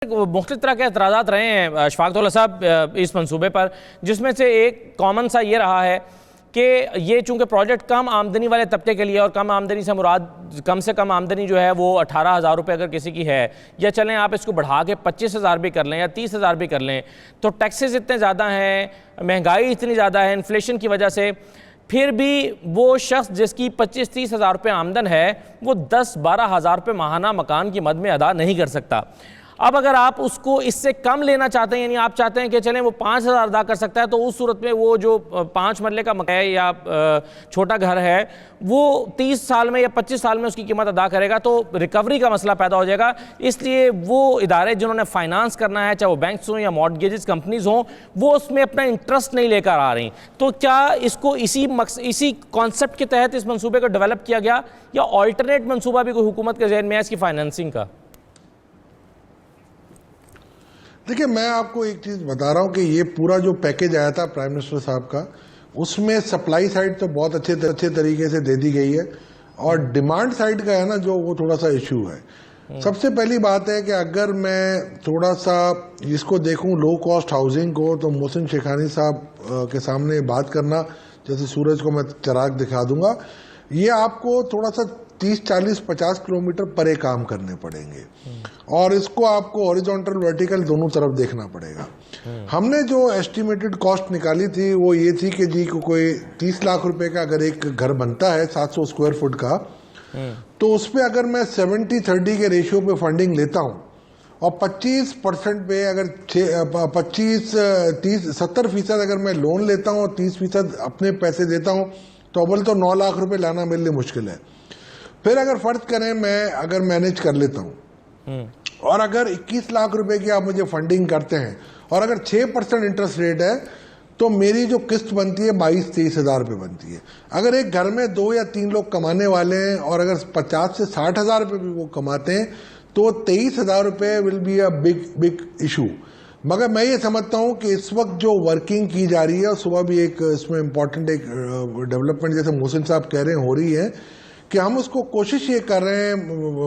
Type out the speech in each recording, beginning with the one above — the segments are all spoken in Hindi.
मुख्तलिफ तरह के एतराज़ात रहे हैं अशफाक तौला साहब इस मंसूबे पर, जिसमें से एक कॉमन सा ये रहा है कि ये चूँकि प्रोजेक्ट कम आमदनी वाले तबके के लिए, और कम आमदनी से मुराद कम से कम आमदनी जो है वो 18,000 रुपये अगर किसी की है, या चलें आप इसको बढ़ा के 25,000 भी कर लें या 30,000 भी कर लें, तो टैक्सेस इतने ज़्यादा हैं, महंगाई इतनी ज़्यादा है इन्फ्लेशन की वजह से, फिर भी वो शख्स जिसकी 25-30 हज़ार रुपये आमदन है वो 10-12 हज़ार रुपये माहाना मकान की मद में अदा नहीं कर सकता। अब अगर आप उसको इससे कम लेना चाहते हैं, यानी आप चाहते हैं कि चलें वो 5,000 अदा कर सकता है, तो उस सूरत में वो जो 5 मरले का मकान है या छोटा घर है वो 30 साल में या 25 साल में उसकी कीमत अदा करेगा, तो रिकवरी का मसला पैदा हो जाएगा। इसलिए वो इदारे जिन्होंने फाइनेंस करना है, चाहे वो बैंक्स हों या मॉर्टगेजेस कंपनीज हों, वो उसमें अपना इंटरेस्ट नहीं लेकर आ रही। तो क्या इसको इसी कॉन्सेप्ट के तहत इस मनसूबे को डेवलप किया गया, या ऑल्टरनेट मनसूबा भी कोई हुकूमत के ज़हन में है इसकी फाइनेंसिंग का? देखिए, मैं आपको एक चीज़ बता रहा हूँ कि ये पूरा जो पैकेज आया था प्राइम मिनिस्टर साहब का, उसमें सप्लाई साइड तो बहुत अच्छे तरीके से दे दी गई है, और डिमांड साइड का है ना जो, वो थोड़ा सा इशू है। सबसे पहली बात है कि अगर मैं थोड़ा सा इसको देखूं लो कॉस्ट हाउसिंग को, तो मोहसिन शेखानी साहब के सामने बात करना, जैसे सूरज को मैं चिराग दिखा दूंगा, ये आपको थोड़ा सा 30, 40, 50 किलोमीटर परे काम करने पड़ेंगे, और इसको आपको हॉरिजॉन्टल वर्टिकल दोनों तरफ देखना पड़ेगा। हमने जो एस्टिमेटेड कॉस्ट निकाली थी वो ये थी कि जी को कोई 30 लाख रुपए का अगर एक घर बनता है 700 स्क्वायर फुट का, तो उस पर अगर मैं 70-30 के रेशियो पे फंडिंग लेता हूँ, और 25% पे अगर 70% अगर मैं लोन लेता हूँ और 30% अपने पैसे देता हूँ, तो अव्वल तो 9 लाख रुपए लाना मेरे लिए मुश्किल है। फिर अगर फर्ज करें मैं अगर मैनेज कर लेता हूं, और अगर 21 लाख रुपए की आप मुझे फंडिंग करते हैं, और अगर 6% इंटरेस्ट रेट है, तो मेरी जो किस्त बनती है 22-23 हज़ार रुपये बनती है। अगर एक घर में 2 या 3 लोग कमाने वाले हैं, और अगर 50 से 60 हज़ार रुपये भी वो कमाते हैं, तो 23 हज़ार रुपये will be a big issue. मगर मैं ये समझता हूँ कि इस वक्त जो वर्किंग की जा रही है, और सुबह भी एक इसमें इम्पॉर्टेंट एक डेवलपमेंट जैसे मोहसिन साहब कह रहे हैं हो रही है, कि हम उसको कोशिश ये कर रहे हैं,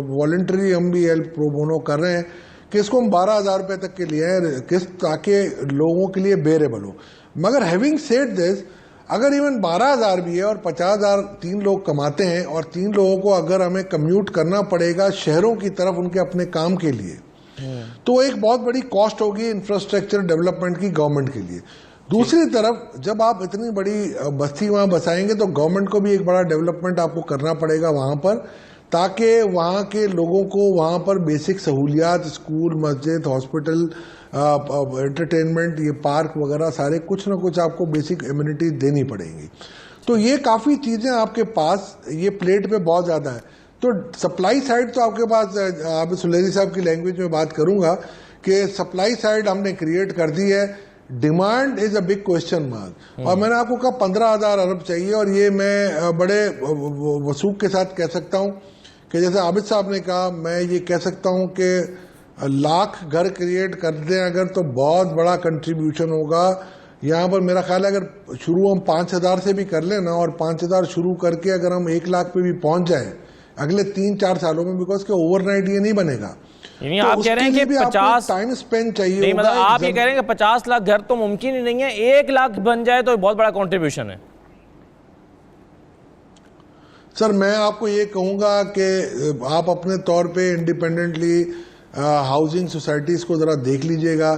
वॉलंटरी हम भी हेल्प प्रो बोनो कर रहे हैं, कि इसको हम 12,000 रुपये तक के लिए हैं किस्त, ताकि लोगों के लिए बेरेबल हो। मगर हैविंग सेड दिस, अगर इवन 12,000 भी है और 50,000 3 लोग कमाते हैं, और 3 लोगों को अगर हमें कम्यूट करना पड़ेगा शहरों की तरफ उनके अपने काम के लिए, तो एक बहुत बड़ी कॉस्ट होगी इंफ्रास्ट्रक्चर डेवलपमेंट की गवर्नमेंट के लिए। दूसरी तरफ जब आप इतनी बड़ी बस्ती वहां बसाएंगे, तो गवर्नमेंट को भी एक बड़ा डेवलपमेंट आपको करना पड़ेगा वहां पर, ताकि वहां के लोगों को वहां पर बेसिक सहूलियात, स्कूल, मस्जिद, हॉस्पिटल, एंटरटेनमेंट, ये पार्क वगैरह सारे कुछ ना कुछ आपको बेसिक एम्यूनिटीज देनी पड़ेंगी। तो ये काफ़ी चीज़ें आपके पास ये प्लेट पे बहुत ज़्यादा है। तो सप्लाई साइड तो आपके पास, आप सुलेरी साहब की लैंग्वेज में बात करूंगा कि सप्लाई साइड हमने क्रिएट कर दी है, demand is a big question mark. और मैंने आपको कहा 15,000 अरब चाहिए, और ये मैं बड़े वसूख के साथ कह सकता हूं कि जैसे आबिद साहब ने कहा, मैं ये कह सकता हूं कि लाख घर क्रिएट कर दें अगर, तो बहुत बड़ा कंट्रीब्यूशन होगा यहाँ पर। मेरा ख्याल है अगर शुरू हम 5,000 से भी कर लें ना, और 5,000 शुरू करके अगर हम 1 लाख पे भी पहुंच जाए अगले 3-4 सालों में, बिकॉज के ओवरनाइट ये नहीं बनेगा। तो आप कह रहे हैं कि 50 टाइम स्पेंड चाहिए नहीं, मतलब आप ये कह रहे हैं कि 50 लाख घर तो मुमकिन ही नहीं है, 1 लाख बन जाए तो बहुत बड़ा कंट्रीब्यूशन है। सर, मैं आपको ये कहूंगा कि आप अपने तौर पे इंडिपेंडेंटली हाउसिंग सोसाइटीज को जरा देख लीजिएगा,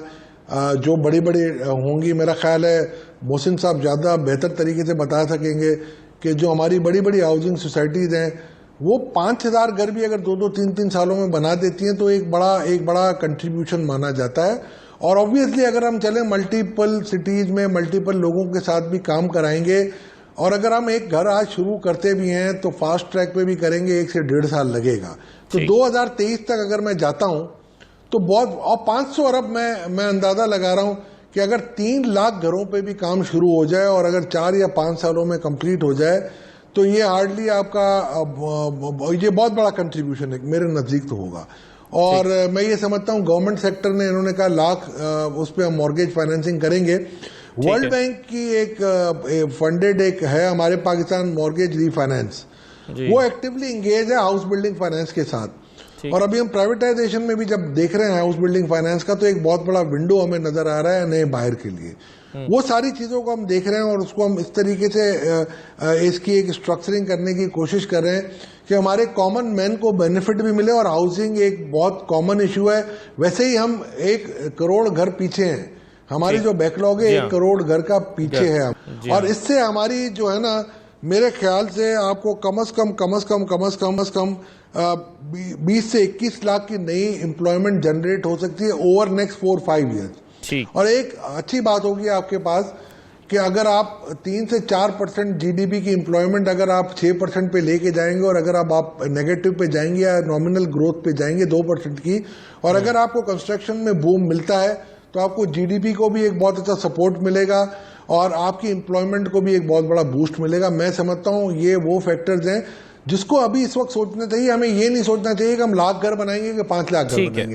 जो बड़ी बड़ी होंगी। मेरा ख्याल है मोहसिन साहब ज़्यादा बेहतर तरीके से बता सकेंगे कि जो हमारी बड़ी बड़ी हाउसिंग सोसाइटीज हैं, वो 5,000 घर भी अगर 2-2, 3-3 सालों में बना देती हैं, तो एक बड़ा कंट्रीब्यूशन माना जाता है। और ऑब्वियसली अगर हम चलें मल्टीपल सिटीज़ में मल्टीपल लोगों के साथ भी काम कराएंगे, और अगर हम एक घर आज शुरू करते भी हैं तो फास्ट ट्रैक पे भी करेंगे, 1 से 1.5 साल लगेगा। तो 2023 तक अगर मैं जाता हूं तो बहुत, और 500 अरब मैं अंदाज़ा लगा रहा हूं कि अगर 3 लाख घरों पे भी काम शुरू हो जाए, और अगर 4 या 5 सालों में कंप्लीट हो जाए, तो ये हार्डली आपका ये बहुत बड़ा कंट्रीब्यूशन है मेरे नज़दीक तो होगा। और मैं ये समझता हूँ गवर्नमेंट सेक्टर ने, इन्होंने कहा लाख उस पर हम मॉर्गेज फाइनेंसिंग करेंगे। वर्ल्ड बैंक की एक फंडेड एक है हमारे पाकिस्तान मॉर्गेज रीफाइनेंस, वो एक्टिवली इंगेज है हाउस बिल्डिंग फाइनेंस के साथ, और अभी हम प्राइवेटाइजेशन में भी जब देख रहे हैं हाउस बिल्डिंग फाइनेंस का, तो एक बहुत बड़ा विंडो हमें नजर आ रहा है नए बाहर के लिए। वो सारी चीजों को हम देख रहे हैं और उसको हम इस तरीके से इसकी एक स्ट्रक्चरिंग करने की कोशिश कर रहे हैं कि हमारे कॉमन मैन को बेनिफिट भी मिले। और हाउसिंग एक बहुत कॉमन इशू है। वैसे ही हम 1 करोड़ घर पीछे हैं, हमारी जो बैकलॉग है 1 करोड़ घर का पीछे है हम। और इससे हमारी जो है ना, मेरे ख्याल से आपको कम से कम 20 से 21 लाख की नई एम्प्लॉयमेंट जनरेट हो सकती है ओवर नेक्स्ट 4-5 ईयर्स। और एक अच्छी बात होगी आपके पास कि अगर आप 3 से 4% जीडीपी की एम्प्लॉयमेंट अगर आप 6% पे लेके जाएंगे, और अगर आप नेगेटिव पे जाएंगे या नॉमिनल ग्रोथ पे जाएंगे 2% की, और अगर आपको कंस्ट्रक्शन में बूम मिलता है तो आपको जीडीपी को भी एक बहुत अच्छा सपोर्ट मिलेगा और आपकी एम्प्लॉयमेंट को भी एक बहुत बड़ा बूस्ट मिलेगा। मैं समझता हूँ ये वो फैक्टर्स हैं जिसको अभी इस वक्त सोचना चाहिए। हमें ये नहीं सोचना चाहिए कि हम 1 लाख घर बनाएंगे कि 5 लाख घर बनाएंगे।